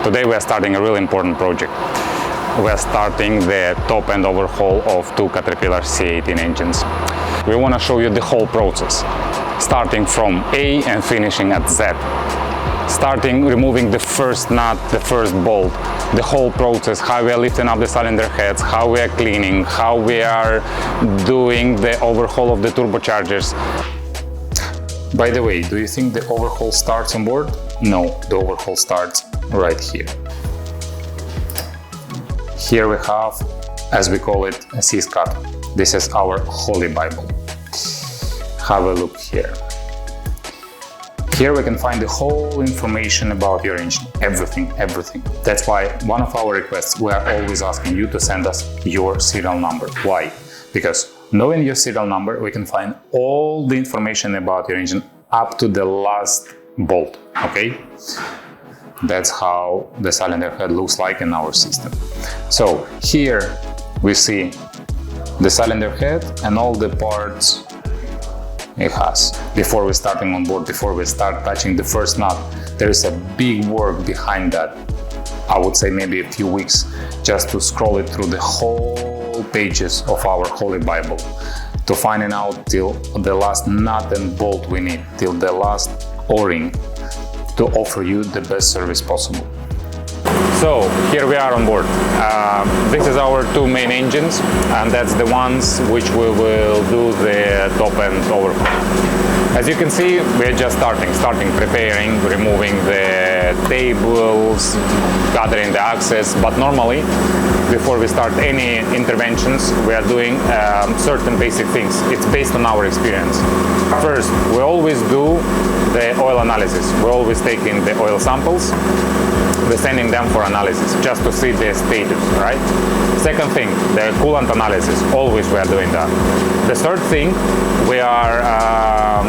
Today we are starting a really important project. We are starting the top-end overhaul of two Caterpillar C18 engines. We want to show you the whole process, starting from A and finishing at Z. Starting removing the first nut, the first bolt, the whole process, how we are lifting up the cylinder heads, how we are cleaning, how we are doing the overhaul of the turbochargers. By the way, do you think the overhaul starts on board? No, the overhaul starts right here. Here we have, as we call it, a CAT. This is our Holy Bible. Have a look here. Here we can find the whole information about your engine, everything. That's why one of our requests, we are always asking you to send us your serial number. Why? Because knowing your serial number, we can find all the information about your engine up to the last bolt, okay? That's how the cylinder head looks like in our system. So here we see the cylinder head and all the parts it has. Before we starting on board, before we start touching the first nut, there is a big work behind that. I would say maybe a few weeks just to scroll it through the whole pages of our Holy Bible to finding out till the last nut and bolt we need, till the last O-ring, to offer you the best service possible. So here we are on board. This is our two main engines, and that's the ones which we will do the top-end overhaul. As you can see, we're just starting preparing, removing the tables, gathering the access, but normally before we start any interventions, we are doing certain basic things. It's based on our experience. First, we always do the oil analysis. We're always taking the oil samples, we're sending them for analysis just to see the status, right? Second thing, the coolant analysis, always we are doing that. The third thing, we are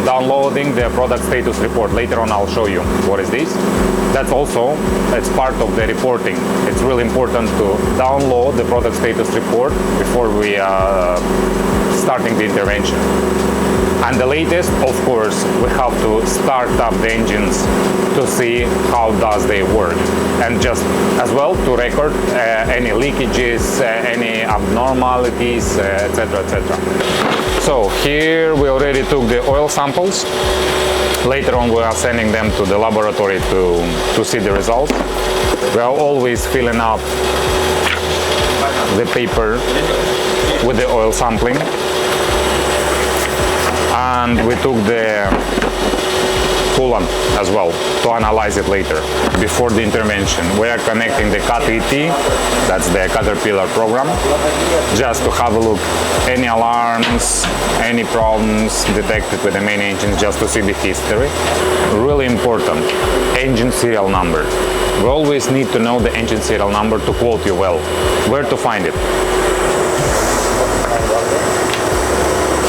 downloading the product status report. Later on I'll show you what is this. That's also, it's part of the reporting. It's really important to download the product status report before we are starting the intervention. And the latest, of course, we have to start up the engines to see how does they work, and just as well to record any leakages, any abnormalities, etc., etc. So here we already took the oil samples. Later on we are sending them to the laboratory to see the results. We are always filling up the paper with the oil sampling. And we took the coolant as well to analyze it later. Before the intervention, we are connecting the CAT C18, that's the Caterpillar program, just to have a look, any alarms, any problems detected with the main engine, just to see the history. Really important, engine serial number. We always need to know the engine serial number to quote you well. Where to find it?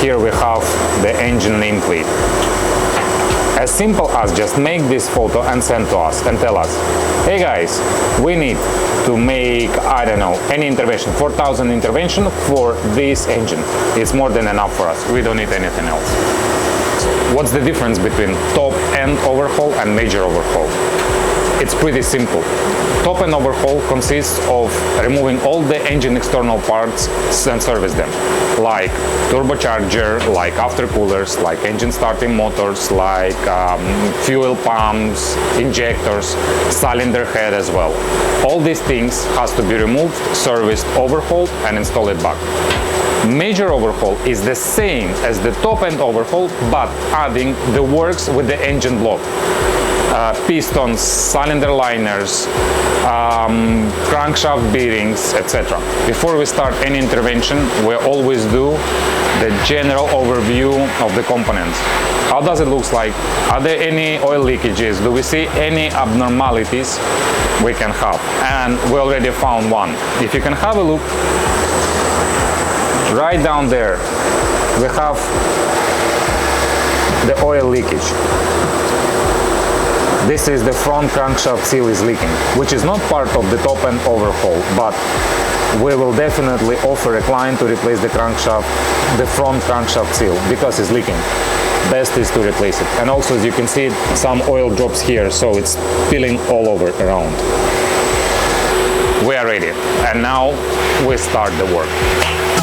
Here we have the engine nameplate. As simple as just make this photo and send to us and tell us, hey guys, we need to make, I don't know, any intervention, 4,000 intervention for this engine. It's more than enough for us. We don't need anything else. What's the difference between top-end overhaul and major overhaul? It's pretty simple. Top-end overhaul consists of removing all the engine external parts and service them, like turbocharger, like aftercoolers, like engine starting motors, like fuel pumps, injectors, cylinder head as well. All these things has to be removed, serviced, overhauled, and install it back. Major overhaul is the same as the top-end overhaul, but adding the works with the engine block. Pistons, cylinder liners, crankshaft bearings, etc. Before we start any intervention, we always do the general overview of the components. How does it look like? Are there any oil leakages? Do we see any abnormalities we can have? And we already found one. If you can have a look, right down there, we have the oil leakage. This is the front crankshaft seal is leaking, which is not part of the top-end overhaul, but we will definitely offer a client to replace the crankshaft, the front crankshaft seal, because it's leaking. Best is to replace it. And also, as you can see, some oil drops here, so it's spilling all over around. We are ready, and now we start the work.